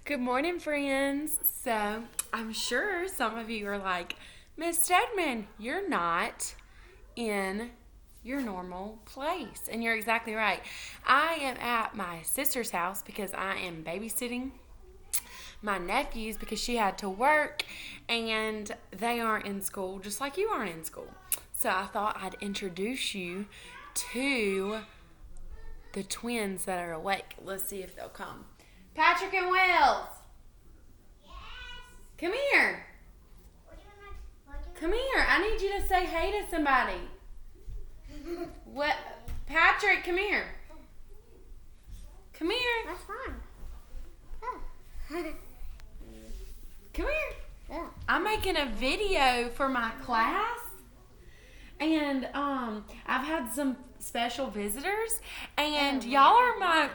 Good morning, friends. So, I'm sure some of you are like, Miss Stedman, you're not in your normal place. And you're exactly right. I am at my sister's house because I am babysitting my nephews because she had to work and they aren't in school just like you aren't in school. So, I thought I'd introduce you to the twins that are awake. Let's see if they'll come. Patrick and Wells. Come here. Come here. I need you to say hey to somebody. What? Patrick, come here. Come here. That's fine. Come here. Yeah. I'm making a video for my class. And I've had some special visitors, and y'all are my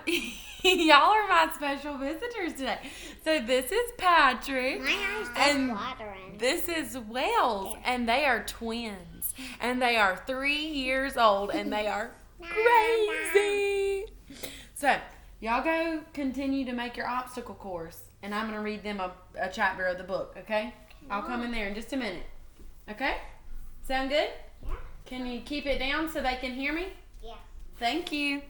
special visitors today. So this is Patrick, My eyes just and watering. this is Wells, and they are twins, and they are 3 years old, and they are crazy. So y'all go continue to make your obstacle course, and I'm gonna read them a chapter of the book. Okay? I'll come in there in just a minute. Okay? Sound good? Yeah. Can you keep it down so they can hear me? Yeah. Thank you.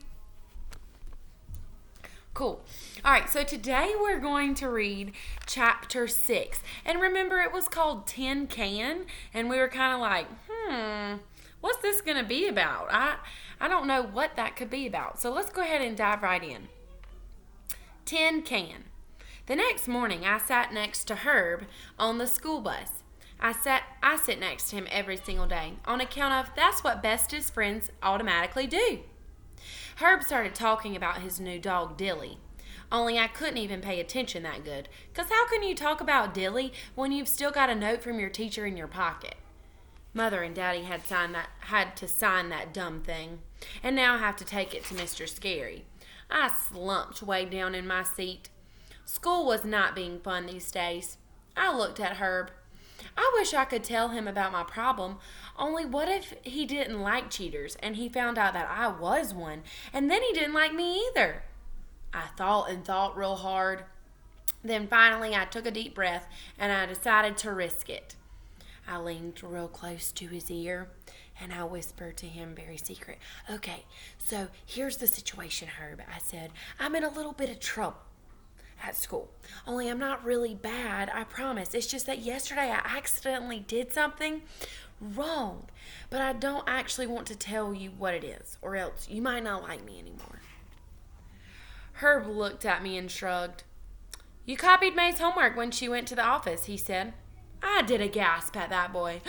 Cool. All right, so today we're going to read chapter 6. And remember, it was called Tin Can, and we were kind of like, what's this going to be about? I don't know what that could be about. So let's go ahead and dive right in. Tin Can. The next morning, I sat next to Herb on the school bus. I sit next to him every single day on account of that's what bestest friends automatically do. Herb started talking about his new dog, Dilly. Only I couldn't even pay attention that good, because how can you talk about Dilly when you've still got a note from your teacher in your pocket? Mother and Daddy had to sign that dumb thing, and now I have to take it to Mr. Scary. I slumped way down in my seat. School was not being fun these days. I looked at Herb. I wish I could tell him about my problem, only what if he didn't like cheaters and he found out that I was one, and then he didn't like me either? I thought real hard. Then finally I took a deep breath and I decided to risk it. I leaned real close to his ear and I whispered to him very secret. Okay, so here's the situation, Herb, I said. I'm in a little bit of trouble at school. Only I'm not really bad, I promise. It's just that yesterday I accidentally did something wrong. But I don't actually want to tell you what it is, or else you might not like me anymore. Herb looked at me and shrugged. You copied May's homework when she went to the office, he said. I did a gasp at that boy.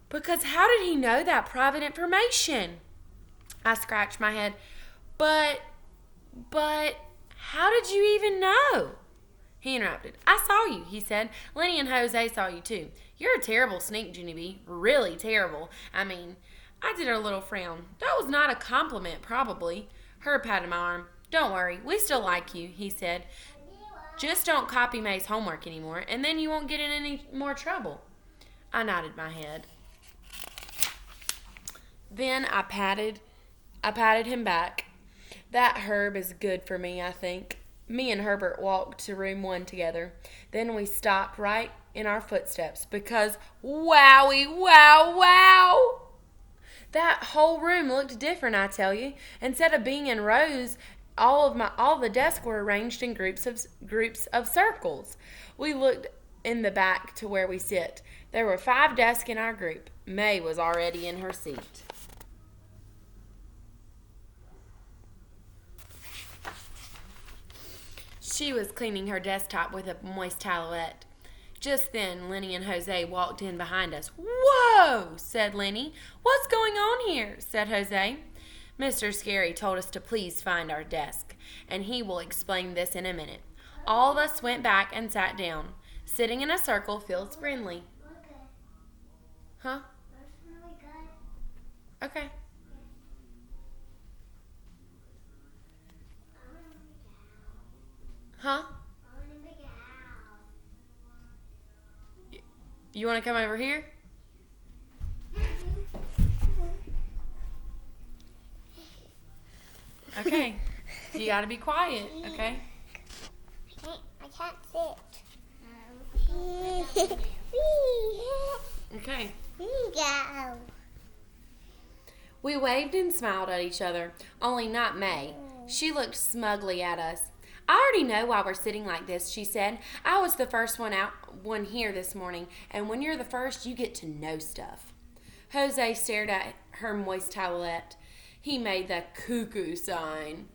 Because how did he know that private information? I scratched my head. But how did you even know? He interrupted. I saw you, he said. Lenny and Jose saw you too. You're a terrible sneak, Junie. Really terrible. I did a little frown. That was not a compliment, probably. Herb patted my arm. Don't worry, we still like you, he said. Just don't copy May's homework anymore, and then you won't get in any more trouble. I nodded my head. Then I patted him back. That Herb is good for me, I think. Me and Herbert walked to room 1 together. Then we stopped right in our footsteps because wowie, wow. That whole room looked different, I tell you. Instead of being in rows, all the desks were arranged in groups of circles. We looked in the back to where we sit. There were 5 desks in our group. May was already in her seat. She was cleaning her desktop with a moist towelette. Just then, Lenny and Jose walked in behind us. Whoa, said Lenny. What's going on here? Said Jose. Mr. Scary told us to please find our desk, and he will explain this in a minute. All of us went back and sat down. Sitting in a circle feels friendly. Okay. Huh? That's really good. Okay. Huh? I want to make a house. You want to come over here? Okay. You got to be quiet, okay? can't sit. Okay. Go. We waved and smiled at each other, only not May. She looked smugly at us. I already know why we're sitting like this, she said. I was the first one here this morning, and when you're the first, you get to know stuff. Jose stared at her moist towelette. He made the cuckoo sign.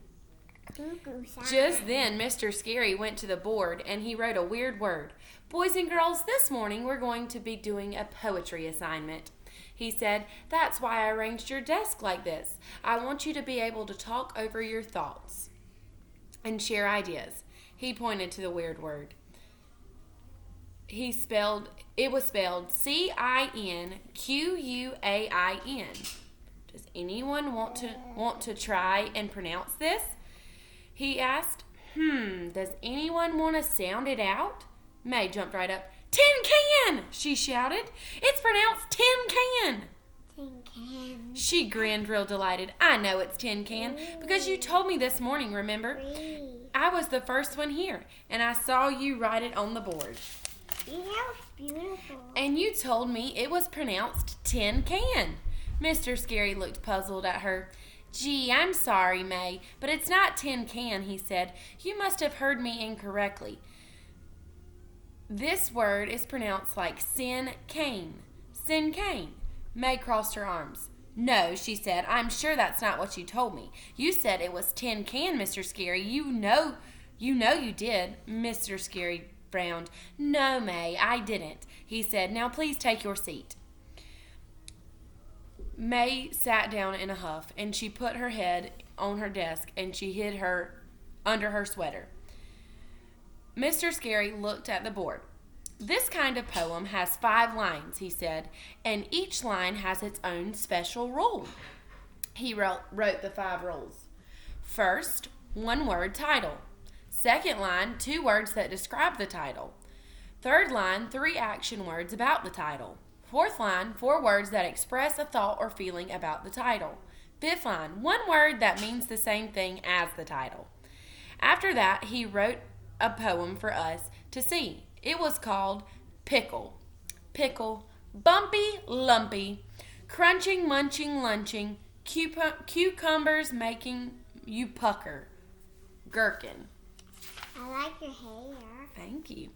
Just then, Mr. Scary went to the board, and he wrote a weird word. Boys and girls, this morning we're going to be doing a poetry assignment. He said, that's why I arranged your desk like this. I want you to be able to talk over your thoughts and share ideas. He pointed to the weird word. It was spelled Cinquain. Does anyone want to try and pronounce this? He asked. Does anyone want to sound it out? May jumped right up. Tin can! She shouted. It's pronounced tin can. Tin can. She grinned real delighted. I know it's tin can because you told me this morning, remember? I was the first one here, and I saw you write it on the board. Yeah, that was beautiful. And you told me it was pronounced tin can. Mr. Scary looked puzzled at her. Gee, I'm sorry, May, but it's not tin can, he said. You must have heard me incorrectly. This word is pronounced like sin cane. Sin cane. May crossed her arms. No, she said, I'm sure that's not what you told me. You said it was tin can, Mr. Scary. You know you did. Mr. Scary frowned. No, May, I didn't. He said, now please take your seat. May sat down in a huff, and she put her head on her desk, and she hid her under her sweater. Mr. Scary looked at the board. This kind of poem has 5 lines, he said, and each line has its own special rule. He wrote the 5 rules. First, 1-word title. Second line, 2 words that describe the title. Third line, 3 action words about the title. Fourth line, 4 words that express a thought or feeling about the title. Fifth line, 1 word that means the same thing as the title. After that, he wrote a poem for us to see. It was called Pickle. Pickle, bumpy, lumpy, crunching, munching, lunching, cucumbers making you pucker. Gherkin. I like your hair. Thank you.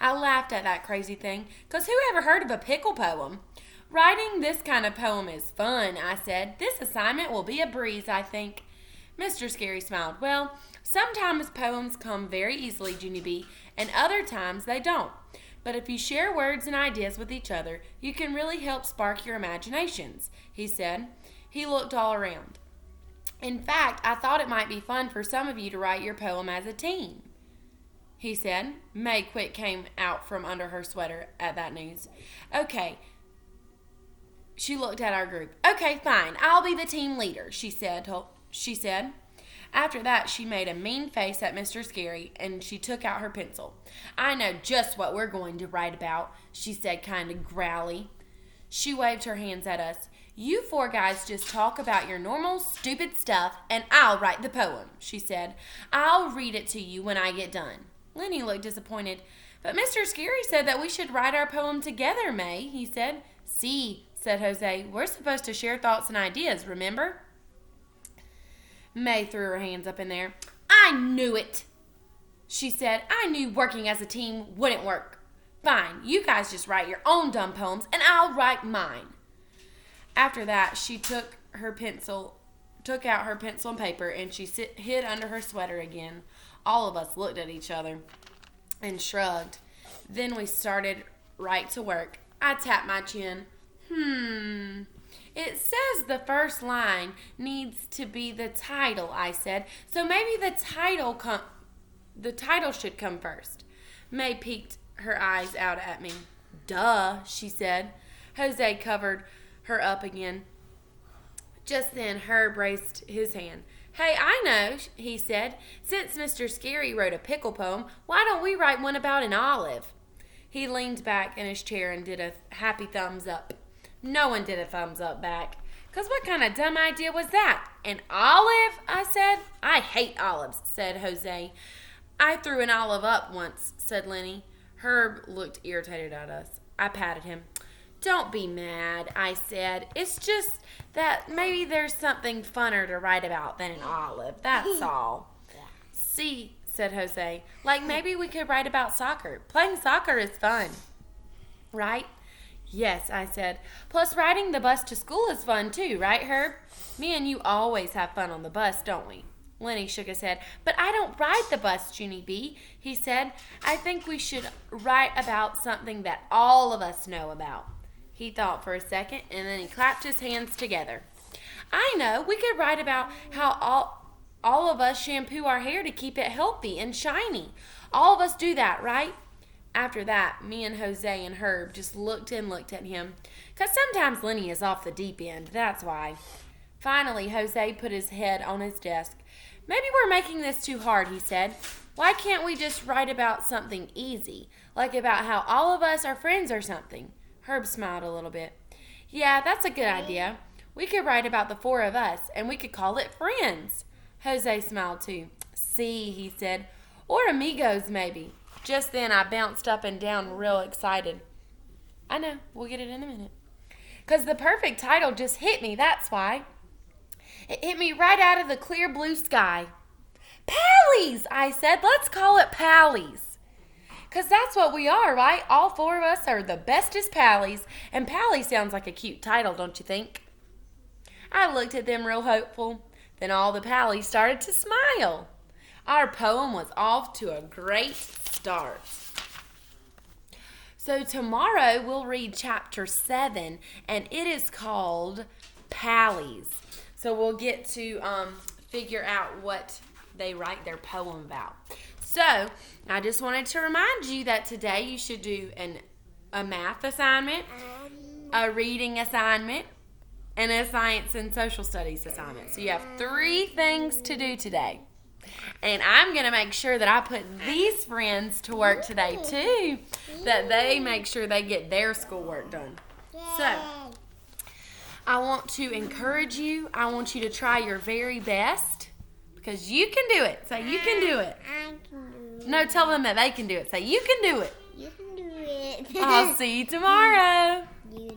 I laughed at that crazy thing, 'cause who ever heard of a pickle poem? Writing this kind of poem is fun, I said. This assignment will be a breeze, I think. Mr. Scary smiled. Well, sometimes poems come very easily, Junie B, and other times they don't. But if you share words and ideas with each other, you can really help spark your imaginations, he said. He looked all around. In fact, I thought it might be fun for some of you to write your poem as a team, he said. May quick came out from under her sweater at that news. Okay. She looked at our group. Okay, fine. I'll be the team leader, she said. After that, she made a mean face at Mr. Scary, and she took out her pencil. I know just what we're going to write about, she said kind of growly. She waved her hands at us. You 4 guys just talk about your normal, stupid stuff, and I'll write the poem, she said. I'll read it to you when I get done. Lenny looked disappointed. But Mr. Scary said that we should write our poem together, May, he said. See, said Jose, we're supposed to share thoughts and ideas, remember? May threw her hands up in there. I knew it, she said. I knew working as a team wouldn't work. Fine, you guys just write your own dumb poems, and I'll write mine. After that, she took out her pencil and paper, and she hid under her sweater again. All of us looked at each other and shrugged. Then we started right to work. I tapped my chin. It says the first line needs to be the title, I said. So maybe the title should come first. May peeked her eyes out at me. Duh, she said. Jose covered her up again. Just then, Herb raised his hand. Hey, I know, he said. Since Mr. Scary wrote a pickle poem, why don't we write one about an olive? He leaned back in his chair and did a happy thumbs up. No one did a thumbs up back. 'Cause what kind of dumb idea was that? An olive? I said. I hate olives, said Jose. I threw an olive up once, said Lenny. Herb looked irritated at us. I patted him. Don't be mad, I said. It's just that maybe there's something funner to write about than an olive. That's all. See, said Jose, like maybe we could write about soccer. Playing soccer is fun. Right? Yes, I said. Plus riding the bus to school is fun too, right, Herb? Me and you always have fun on the bus, don't we? Lenny shook his head. But I don't ride the bus, Junie B, he said. I think we should write about something that all of us know about. He thought for a second, and then he clapped his hands together. I know. We could write about how all of us shampoo our hair to keep it healthy and shiny. All of us do that, right? After that, me and Jose and Herb just looked at him. Because sometimes Lenny is off the deep end, that's why. Finally, Jose put his head on his desk. Maybe we're making this too hard, he said. Why can't we just write about something easy, like about how all of us are friends or something? Herb smiled a little bit. Yeah, that's a good idea. We could write about the four of us, and we could call it Friends. Jose smiled too. See, he said. Or Amigos, maybe. Just then I bounced up and down real excited. I know, we'll get it in a minute. 'Cause the perfect title just hit me, that's why. It hit me right out of the clear blue sky. Pallies, I said. Let's call it Pallies. 'Cause that's what we are, right? All four of us are the bestest Pallies. And Pally sounds like a cute title, don't you think? I looked at them real hopeful. Then all the Pallies started to smile. Our poem was off to a great start. So tomorrow we'll read chapter 7, and it is called Pallies. So we'll get to figure out what they write their poem about. So I just wanted to remind you that today you should do a math assignment, a reading assignment, and a science and social studies assignment. So you have 3 things to do today. And I'm going to make sure that I put these friends to work today too, that they make sure they get their schoolwork done. So I want to encourage you. I want you to try your very best because you can do it. Say, you can do it. I can do it. No, tell them that they can do it. Say, you can do it. You can do it. I'll see you tomorrow. You